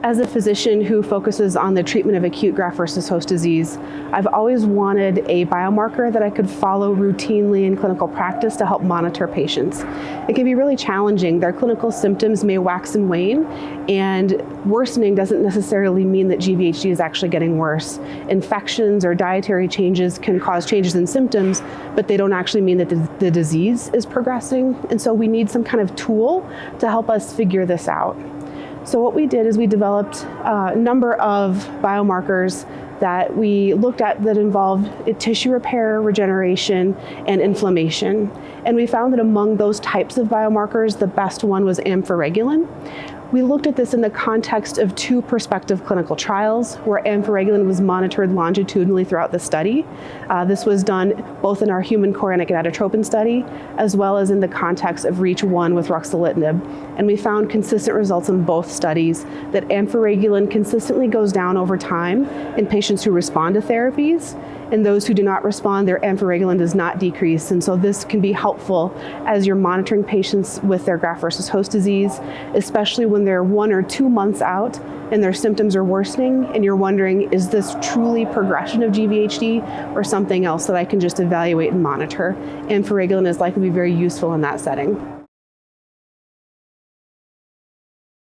As a physician who focuses on the treatment of acute graft-versus-host disease, I've always wanted a biomarker that I could follow routinely in clinical practice to help monitor patients. It can be really challenging. Their clinical symptoms may wax and wane, and worsening doesn't necessarily mean that GvHD is actually getting worse. Infections or dietary changes can cause changes in symptoms, but they don't actually mean that the disease is progressing. And so we need some kind of tool to help us figure this out. So what we did is we developed a number of biomarkers that we looked at that involved tissue repair, regeneration, and inflammation. And we found that among those types of biomarkers, the best one was Amphiregulin. We looked at this in the context of 2 prospective clinical trials where Amphiregulin was monitored longitudinally throughout the study. This was done both in our human chorionic gonadotropin study as well as in the context of REACH1 with ruxolitinib. And we found consistent results in both studies that Amphiregulin consistently goes down over time in patients who respond to therapies. And those who do not respond, their Amphiregulin does not decrease. And so this can be helpful as you're monitoring patients with their graft-versus-host disease, especially when they're 1 or 2 months out and their symptoms are worsening and you're wondering, is this truly progression of GvHD or something else that I can just evaluate and monitor? Amphiregulin is likely to be very useful in that setting.